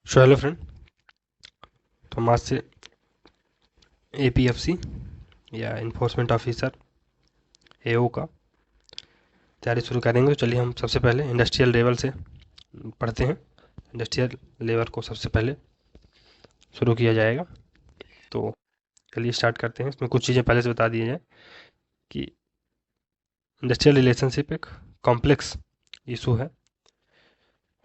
Hello friend. तो हम आज से एपीएफसी या इन्फोर्समेंट ऑफिसर एओ का तैयारी शुरू करेंगे। तो चलिए हम सबसे पहले इंडस्ट्रियल लेवल से पढ़ते हैं। इंडस्ट्रियल लेवल को सबसे पहले शुरू किया जाएगा। तो चलिए स्टार्ट करते हैं। इसमें कुछ चीज़ें पहले से बता दी जाए कि इंडस्ट्रियल रिलेशनशिप एक कॉम्प्लेक्स इशू है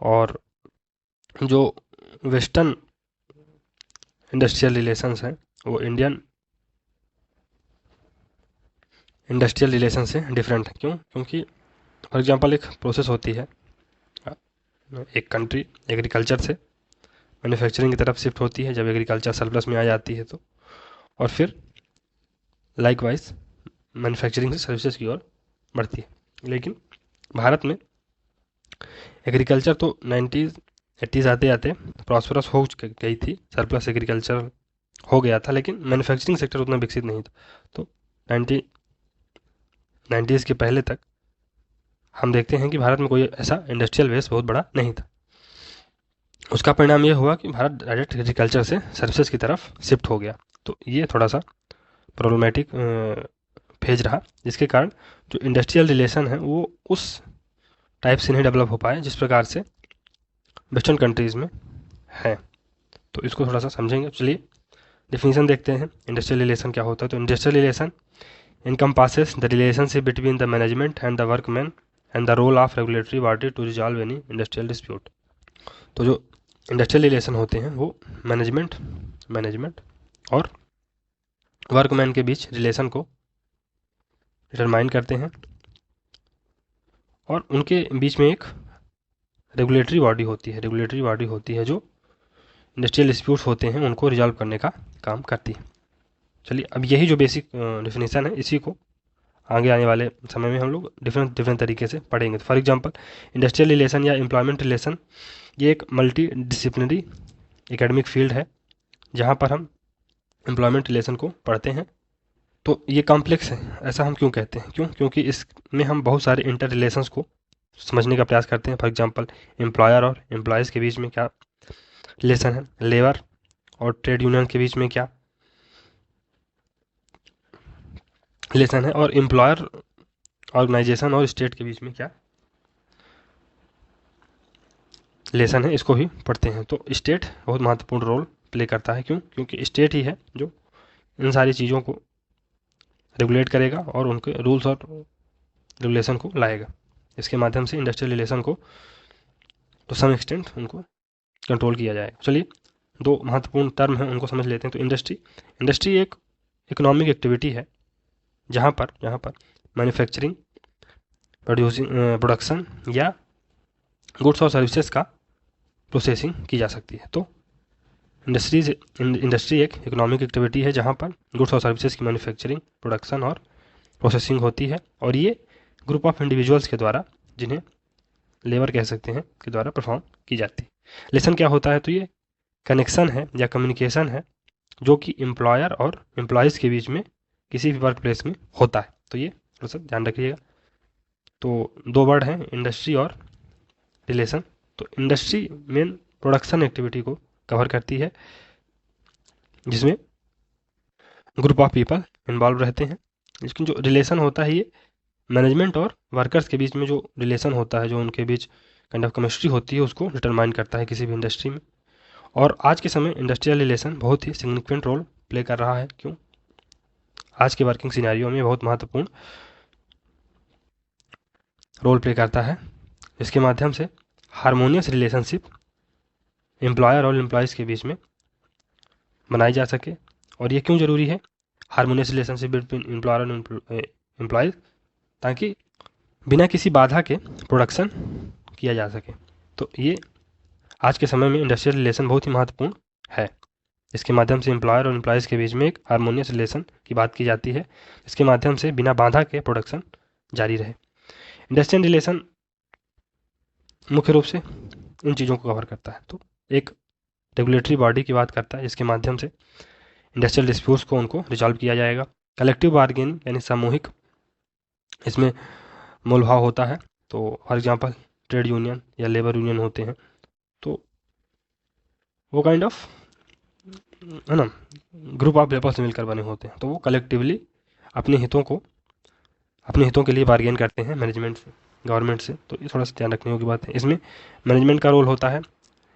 और जो वेस्टर्न इंडस्ट्रियल रिलेशंस हैं वो इंडियन इंडस्ट्रियल रिलेशन से डिफरेंट है। क्यों? क्योंकि फॉर एग्जांपल एक प्रोसेस होती है, एक कंट्री एग्रीकल्चर से मैन्युफैक्चरिंग की तरफ शिफ्ट होती है जब एग्रीकल्चर सरप्लस में आ जाती है तो, और फिर लाइकवाइज मैन्युफैक्चरिंग से सर्विसेज की ओर बढ़ती है। लेकिन भारत में एग्रीकल्चर तो 90s 80s आते आते प्रॉस्परस हो गई थी, सरप्लस एग्रीकल्चर हो गया था, लेकिन मैन्युफैक्चरिंग सेक्टर उतना विकसित नहीं था। तो 90s के पहले तक हम देखते हैं कि भारत में कोई ऐसा इंडस्ट्रियल बेस बहुत बड़ा नहीं था। उसका परिणाम ये हुआ कि भारत डायरेक्ट एग्रीकल्चर से सर्विसेज की तरफ शिफ्ट हो गया। तो ये थोड़ा सा प्रॉब्लमेटिक फेज रहा, जिसके कारण जो इंडस्ट्रियल रिलेशन है वो उस टाइप से नहीं डेवलप हो पाए जिस प्रकार से वेस्टर्न कंट्रीज़ में है। तो इसको थोड़ा सा समझेंगे। चलिए डिफिनीशन देखते हैं इंडस्ट्रियल रिलेशन क्या होता है। तो industrial relation encompasses the relationship between the management and the workmen and the role of regulatory body to resolve any industrial dispute। तो जो इंडस्ट्रियल रिलेशन होते हैं वो मैनेजमेंट और वर्कमैन के बीच रिलेशन को डिटरमाइन करते हैं और उनके बीच में एक रेगुलेटरी बॉडी होती है जो इंडस्ट्रियल डिस्प्यूट्स होते हैं उनको रिजॉल्व करने का काम करती है। चलिए अब यही जो बेसिक डिफिनेशन है इसी को आगे आने वाले समय में हम लोग डिफरेंट तरीके से पढ़ेंगे। तो फॉर एग्जांपल इंडस्ट्रियल रिलेशन या एम्प्लॉयमेंट रिलेशन ये एक मल्टी डिसिप्लिनरी एकेडमिक फील्ड है जहाँ पर हम एम्प्लॉयमेंट रिलेशन को पढ़ते हैं। तो ये कॉम्प्लेक्स है, ऐसा हम क्यों कहते हैं? क्योंकि इसमें हम बहुत सारे इंटर रिलेशंस को समझने का प्रयास करते हैं। फॉर एग्जांपल एम्प्लॉयर और एम्प्लॉयज़ के बीच में क्या रिलेशन है, लेबर और ट्रेड यूनियन के बीच में क्या रिलेशन है, और एम्प्लॉयर ऑर्गेनाइजेशन और स्टेट के बीच में क्या रिलेशन है, इसको भी पढ़ते हैं। तो स्टेट बहुत महत्वपूर्ण रोल प्ले करता है। क्योंकि स्टेट ही है जो इन सारी चीज़ों को रेगुलेट करेगा और उनके रूल्स और रेगुलेशन को लाएगा। इसके माध्यम से इंडस्ट्रियल रिलेशन को टू सम एक्सटेंट उनको कंट्रोल किया जाएगा। चलिए दो महत्वपूर्ण टर्म हैं उनको समझ लेते हैं। तो इंडस्ट्री एक इकोनॉमिक एक्टिविटी है जहाँ पर मैन्युफैक्चरिंग, प्रोडक्शन या गुड्स और सर्विसेज का प्रोसेसिंग की जा सकती है। तो इंडस्ट्री एक इकोनॉमिक एक्टिविटी है जहाँ पर गुड्स और सर्विसेज की मैन्युफैक्चरिंग, प्रोडक्शन और प्रोसेसिंग होती है, और ये ग्रुप ऑफ इंडिविजुअल्स के द्वारा, जिन्हें लेबर कह सकते हैं, के द्वारा परफॉर्म की जाती है। रिलेशन क्या होता है? तो ये कनेक्शन है या कम्युनिकेशन है जो कि एम्प्लॉयर और एम्प्लॉयज़ के बीच में किसी भी वर्क प्लेस में होता है। तो ये थोड़ा सा ध्यान रखिएगा। तो दो वर्ड हैं, इंडस्ट्री और रिलेशन। तो इंडस्ट्री मेन प्रोडक्शन एक्टिविटी को कवर करती है जिसमें ग्रुप ऑफ पीपल इन्वॉल्व रहते हैं। लेकिन जो रिलेशन होता है ये मैनेजमेंट और वर्कर्स के बीच में जो रिलेशन होता है, जो उनके बीच काइंड ऑफ केमिस्ट्री होती है, उसको डिटरमाइन करता है किसी भी इंडस्ट्री में। और आज के समय इंडस्ट्रियल रिलेशन बहुत ही सिग्निफिकेंट रोल प्ले कर रहा है। क्यों? आज के वर्किंग सिनेरियो में बहुत महत्वपूर्ण रोल प्ले करता है, इसके माध्यम से हारमोनियस रिलेशनशिप एम्प्लॉयर और एम्प्लॉयज़ के बीच में बनाई जा सके। और ये क्यों ज़रूरी है हारमोनियस रिलेशनशिप बिटवीन एम्प्लॉयर और एम्प्लॉयज़? ताकि बिना किसी बाधा के प्रोडक्शन किया जा सके। तो ये आज के समय में इंडस्ट्रियल रिलेशन बहुत ही महत्वपूर्ण है। इसके माध्यम से एम्प्लॉयर और एम्प्लॉयज़ के बीच में एक हारमोनियस रिलेशन की बात की जाती है, इसके माध्यम से बिना बाधा के प्रोडक्शन जारी रहे। इंडस्ट्रियल रिलेशन मुख्य रूप से इन चीज़ों को कवर करता है। तो एक रेगुलेटरी बॉडी की बात करता है जिसके माध्यम से इंडस्ट्रियल डिस्प्यूट्स को उनको रिजॉल्व किया जाएगा। कलेक्टिव बार्गेनिंग यानी सामूहिक इसमें मोलभाव होता है। तो फॉर एग्जांपल ट्रेड यूनियन या लेबर यूनियन होते हैं। तो वो काइंड ऑफ है ना ग्रुप ऑफ पीपल से मिलकर बने होते हैं, तो वो कलेक्टिवली अपने हितों के लिए बार्गेन करते हैं मैनेजमेंट से, गवर्नमेंट से। तो ये थोड़ा सा ध्यान रखने की बात है। इसमें मैनेजमेंट का रोल होता है,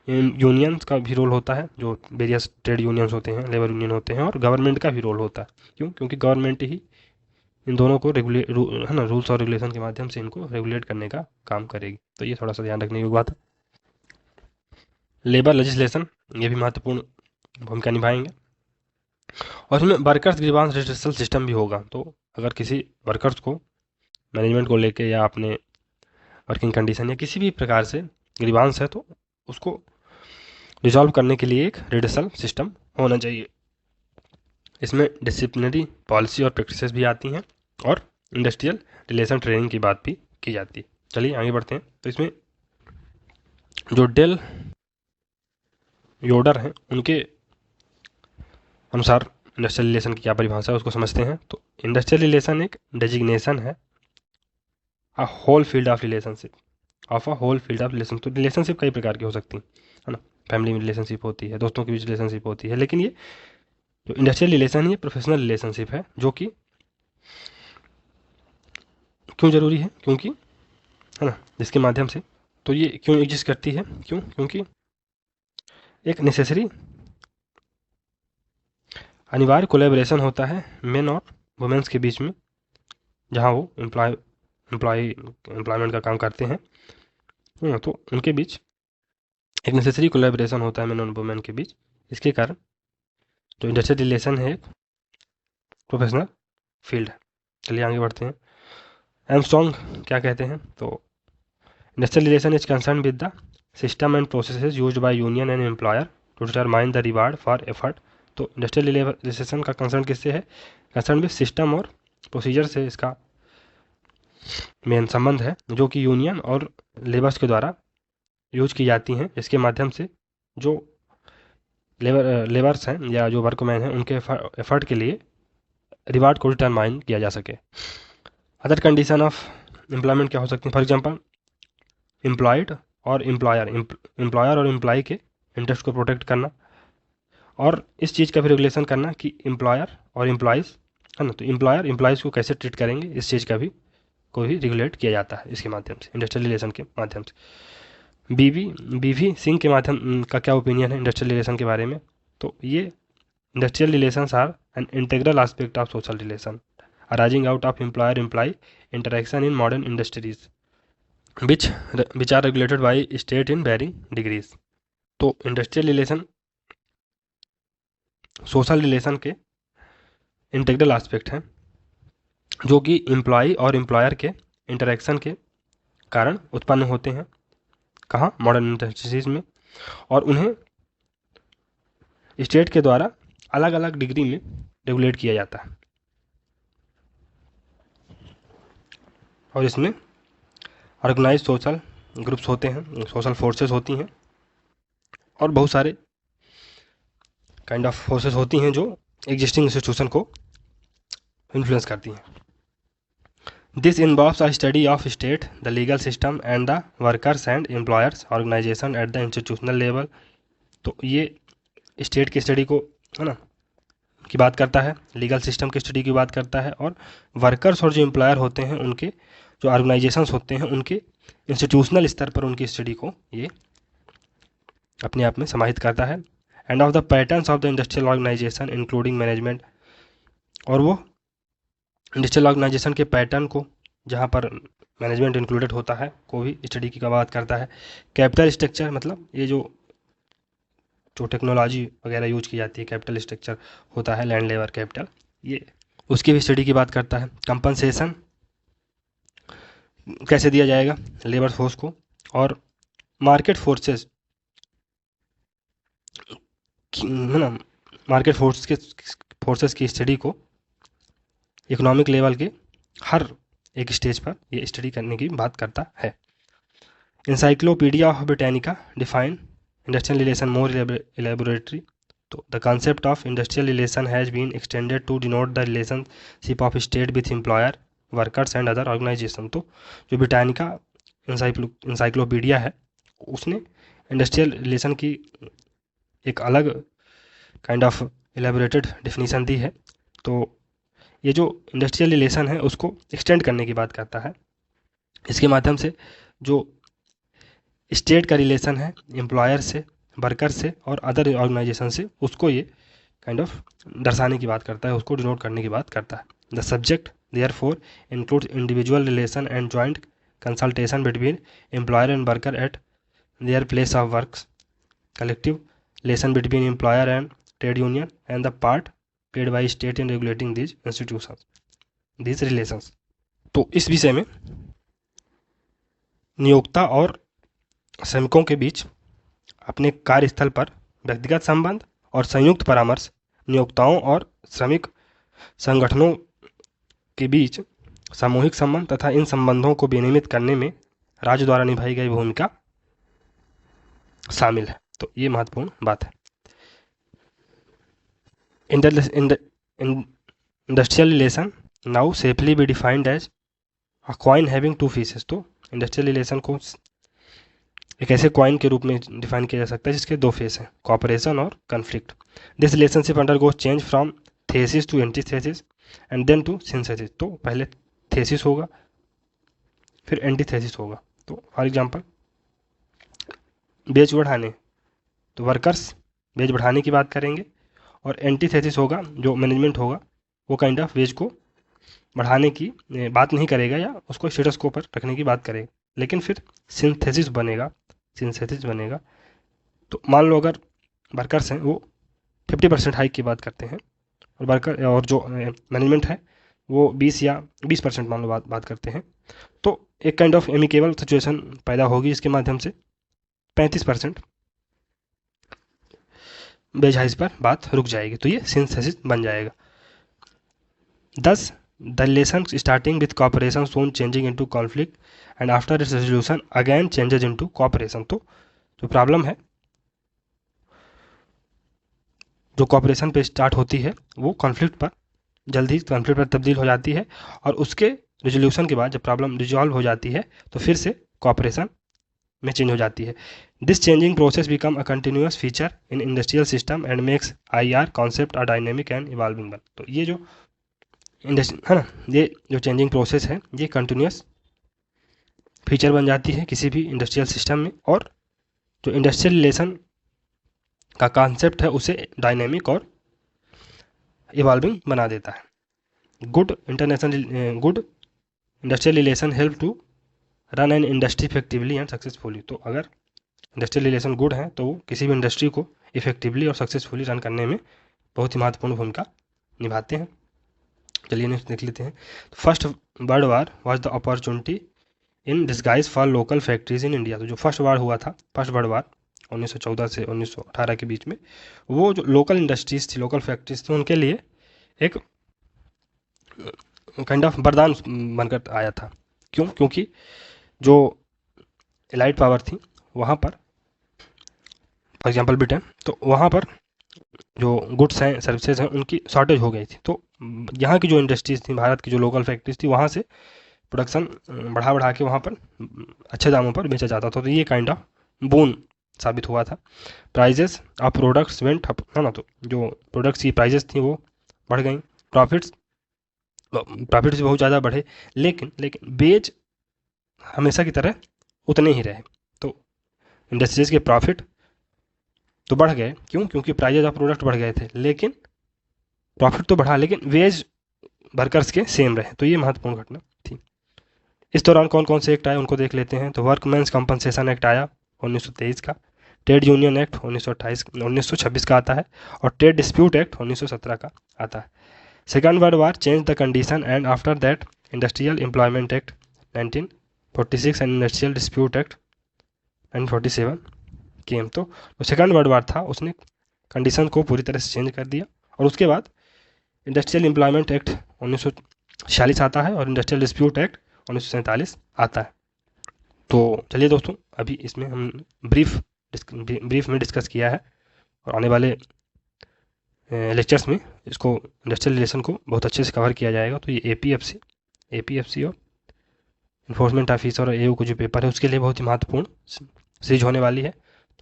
यूनियंस का भी रोल होता है, जो वेरियस ट्रेड यूनियंस होते हैं, लेबर यूनियन होते हैं, और गवर्नमेंट का भी रोल होता है। क्यों? क्योंकि गवर्नमेंट ही इन दोनों को है ना रूल्स और रेगुलेशन के माध्यम से इनको रेगुलेट करने का काम करेगी। तो ये थोड़ा सा ध्यान रखने की बात है। लेबर लेजिस्लेशन ये भी महत्वपूर्ण भूमिका निभाएंगे, और इसमें वर्कर्स ग्रीवांस रिड्रेसल सिस्टम भी होगा। तो अगर किसी वर्कर्स को मैनेजमेंट को लेके या अपने वर्किंग कंडीशन या किसी भी प्रकार से ग्रीवांस है, तो उसको रिजॉल्व करने के लिए एक रिड्रेसल सिस्टम होना चाहिए। इसमें डिसिप्लिनरी पॉलिसी और प्रैक्टिसेस भी आती हैं, और इंडस्ट्रियल रिलेशन ट्रेनिंग की बात भी की जाती है। चलिए आगे बढ़ते हैं। तो इसमें जो डेल योडर हैं उनके अनुसार इंडस्ट्रियल रिलेशन की क्या परिभाषा है उसको समझते हैं। तो इंडस्ट्रियल रिलेशन एक डेजिग्नेशन है a whole field of relationship तो रिलेशनशिप कई प्रकार की हो सकती है ना। फैमिली में रिलेशनशिप होती है, दोस्तों के बीच रिलेशनशिप होती है, लेकिन ये जो इंडस्ट्रियल रिलेशन है प्रोफेशनल रिलेशनशिप है, जो कि क्यों जरूरी है? क्योंकि है ना जिसके माध्यम से, तो ये क्यों एग्जिस्ट करती है? क्योंकि एक नेसेसरी अनिवार्य कोलैबोरेशन होता है मेन और वुमेन्स के बीच में, जहाँ वो एम्प्लॉयमेंट का काम करते हैं। तो उनके बीच एक नेसेसरी कोलैबोरेशन होता है मेन और वुमेन के बीच। इसके कारण जो इंडस्ट्रियल रिलेशन है एक प्रोफेशनल फील्ड है। चलिए आगे बढ़ते हैं। आर्मस्ट्रॉन्ग क्या कहते हैं? तो industrial relation is concern with the system and processes used by union and employer to determine the reward for effort. तो इंडस्ट्रियल रिलेशन का कंसर्न किससे है? कंसर्न विद सिस्टम और प्रोसीजर से इसका मेन संबंध है, जो कि यूनियन और लेबर्स के द्वारा यूज की जाती हैं, इसके माध्यम से जो लेबर्स हैं या जो वर्कमैन हैं उनके एफर्ट के लिए रिवार्ड को डिटरमाइन किया जा सके। अदर कंडीशन ऑफ एम्प्लॉयमेंट क्या हो सकती है? फॉर एग्जांपल एम्प्लॉयड और एम्प्लॉयर और एम्प्लॉय के इंटरेस्ट को प्रोटेक्ट करना, और इस चीज़ का भी रेगुलेशन करना कि एम्प्लॉयर और एम्प्लॉयज़ है ना, तो एम्प्लॉयर एम्प्लॉयज़ को कैसे ट्रीट करेंगे, इस चीज़ का भी को भी रेगुलेट किया जाता है इसके माध्यम से, इंडस्ट्रियल रिलेशन के माध्यम से। बीवी सिंह के माध्यम का क्या ओपिनियन है इंडस्ट्रियल रिलेशन के बारे में? तो ये industrial relations are an integral aspect of social relation arising out of employer employ interaction in modern industries which are regulated by state in varying degrees। तो इंडस्ट्रियल रिलेशन सोशल रिलेशन के integral aspect हैं, जो कि employ और employer के interaction के कारण उत्पन्न होते हैं। कहाँ? मॉडर्न इंडस्ट्रीज में, और उन्हें स्टेट के द्वारा अलग अलग डिग्री में रेगुलेट किया जाता है। और इसमें ऑर्गेनाइज सोशल ग्रुप्स होते हैं, सोशल फोर्सेस होती हैं, और बहुत सारे काइंड ऑफ फोर्सेस होती हैं जो एग्जिस्टिंग इंस्टीट्यूशन को इन्फ्लुएंस करती हैं। This involves a study of state, the legal system and the workers and employers organisation at the institutional level. तो ये स्टेट की स्टडी को है ना की बात करता है, लीगल सिस्टम की स्टडी की बात करता है, और वर्कर्स और जो एम्प्लॉयर होते हैं उनके जो ऑर्गेनाइजेशंस होते हैं उनके इंस्टीट्यूशनल स्तर पर उनकी स्टडी को ये अपने आप में समाहित करता है। And of the patterns of the industrial organisation including management, और वो इंडस्ट्रियल ऑर्गेनाइजेशन के पैटर्न को जहाँ पर मैनेजमेंट इंक्लूडेड होता है को भी स्टडी की बात करता है। कैपिटल स्ट्रक्चर मतलब ये जो टेक्नोलॉजी वगैरह यूज की जाती है, कैपिटल स्ट्रक्चर होता है, लैंड लेबर कैपिटल, ये उसकी भी स्टडी की बात करता है। कंपनसेशन कैसे दिया जाएगा लेबर फोर्स को, और मार्केट फोर्सेस है ना, मार्केट फोर्सेस की स्टडी को इकोनॉमिक लेवल के हर एक स्टेज पर ये स्टडी करने की बात करता है। Encyclopaedia of Britannica define industrial relation more elaborately. तो the concept of industrial relation has been extended to denote the relationship of state with employer workers and other organisation. तो जो ब्रिटानिका इंसाइक्लोपीडिया है उसने इंडस्ट्रियल रिलेशन की एक अलग kind of elaborated definition दी है। तो ये जो इंडस्ट्रियल रिलेशन है उसको एक्सटेंड करने की बात करता है। इसके माध्यम से जो स्टेट का रिलेशन है एम्प्लॉयर से, वर्कर से और अदर ऑर्गेनाइजेशन से, उसको ये काइंड ऑफ दर्शाने की बात करता है, उसको डिनोट करने की बात करता है। The subject therefore includes individual relation and joint consultation between employer and worker eight their place of work, collective relation between employer and trade union and the part paid by state in regulating these institutions, these relations। तो इस विषय में नियोक्ता और श्रमिकों के बीच अपने कार्यस्थल पर व्यक्तिगत संबंध और संयुक्त परामर्श, नियोक्ताओं और श्रमिक संगठनों के बीच सामूहिक संबंध तथा इन संबंधों को विनियमित करने में राज्य द्वारा निभाई गई भूमिका शामिल है। तो ये महत्वपूर्ण बात है। Industrial relation now safely be defined as a coin having two faces. तो इंडस्ट्रियल रिलेशन को एक ऐसे कॉइन के रूप में डिफाइन किया जा सकता है जिसके दो फेस हैं, कॉपरेशन और conflict. This relationship undergoes change from thesis to antithesis and then to synthesis. तो पहले थेसिस होगा, फिर एंटीथेसिस होगा। तो फॉर एग्जांपल बेच बढ़ाने, तो वर्कर्स वेज बढ़ाने की बात करेंगे, और एंटीथेसिस होगा जो मैनेजमेंट होगा, वो काइंड ऑफ वेज को बढ़ाने की बात नहीं करेगा या उसको स्टेटस को पर रखने की बात करेगा। लेकिन फिर सिंथेसिस बनेगा, तो मान लो अगर वर्कर्स हैं वो 50% हाइक की बात करते हैं और वर्कर और जो मैनेजमेंट है वो 20 या 20% मान लो बात करते हैं, तो एक काइंड ऑफ एमिकेबल सिचुएशन पैदा होगी। इसके माध्यम से 35% वेज हाइस पर बात रुक जाएगी, तो ये सिंथेसिस बन जाएगा। Thus, the relation starting with cooperation soon changing into conflict and after its resolution again changes into cooperation। तो जो प्रॉब्लम है जो कॉपरेशन पे स्टार्ट होती है वो कॉन्फ्लिक्ट पर जल्दी कॉन्फ्लिक्ट पर तब्दील हो जाती है, और उसके रिजोल्यूशन के बाद जब प्रॉब्लम रिजॉल्व हो जाती है तो फिर से कॉपरेशन में चेंज हो जाती है। This changing process become a continuous feature in industrial system and makes IR concept a dynamic and evolving one. तो ये जो है ना, ये जो चेंजिंग प्रोसेस है ये कंटिन्यूअस फीचर बन जाती है किसी भी इंडस्ट्रियल सिस्टम में, और जो इंडस्ट्रियल रिलेशन का कॉन्सेप्ट है उसे डायनेमिक और इवॉल्विंग बना देता है। Good industrial relation help to run an industry effectively and successfully. तो अगर इंडस्ट्रियल रिलेशन गुड है तो वो किसी भी इंडस्ट्री को इफेक्टिवली और सक्सेसफुली रन करने में बहुत ही महत्वपूर्ण भूमिका निभाते हैं। चलिए नेक्स्ट देख लेते हैं। First world war was the opportunity in disguise for local factories in India. तो जो फर्स्ट वार हुआ था, फर्स्ट वर्ल्ड वार 1914 से 1918 के बीच में, वो जो लोकल इंडस्ट्रीज थी, लोकल फैक्ट्रीज थी, उनके लिए एक काइंड ऑफ वरदान बनकर आया था। क्यों? क्योंकि जो एलाइड पावर थी वहाँ पर, फॉर एग्जांपल ब्रिटेन, तो वहाँ पर जो गुड्स हैं, सर्विसेज हैं, उनकी शॉर्टेज हो गई थी। तो यहाँ की जो इंडस्ट्रीज थी, भारत की जो लोकल फैक्ट्रीज थी, वहाँ से प्रोडक्शन बढ़ा के वहाँ पर अच्छे दामों पर बेचा जाता था। तो ये काइंड ऑफ बोन साबित हुआ था। Prices of products went up, है ना, तो जो प्रोडक्ट्स की प्राइजेस थी वो बढ़ गई, प्रॉफिट्स भी बहुत ज़्यादा बढ़े, लेकिन वेज हमेशा की तरह उतने ही रहे। तो इंडस्ट्रीज के प्रॉफिट तो बढ़ गए, क्यों? क्योंकि प्राइजेज ऑफ प्रोडक्ट बढ़ गए थे, लेकिन प्रॉफिट तो बढ़ा, लेकिन वेज वर्कर्स के सेम रहे। तो ये महत्वपूर्ण घटना थी। इस दौरान कौन कौन से एक्ट आए उनको देख लेते हैं। तो वर्कमैन्स कंपनसेशन एक्ट आया 1923 का, ट्रेड यूनियन एक्ट 1926 का आता है, और ट्रेड डिस्प्यूट एक्ट 1917 का आता है। Second world war change the condition and after that industrial employment act 1946 and industrial dispute act 1947 केम। तो सेकेंड वर्ल्ड वार था, उसने कंडीशन को पूरी तरह से चेंज कर दिया, और उसके बाद इंडस्ट्रियल एम्प्लॉयमेंट एक्ट 1946 आता है और इंडस्ट्रियल डिस्प्यूट एक्ट 1947 आता है। तो चलिए दोस्तों, अभी इसमें हम ब्रीफ में डिस्कस किया है, और आने वाले लेक्चर्स में इसको इंडस्ट्रियल रिलेशन को बहुत अच्छे से कवर किया जाएगा। तो ये APFC और इन्फोर्समेंट ऑफिसर और AU का जो पेपर है उसके लिए बहुत ही महत्वपूर्ण सीरीज होने वाली है।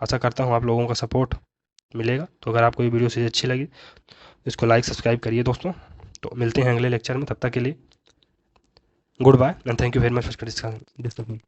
आशा करता हूँ आप लोगों का सपोर्ट मिलेगा। तो अगर आपको ये वीडियो सीरीज अच्छी लगी तो इसको लाइक सब्सक्राइब करिए दोस्तों। तो मिलते हैं अगले लेक्चर में, तब तक के लिए good bye and thank you very much for discussion.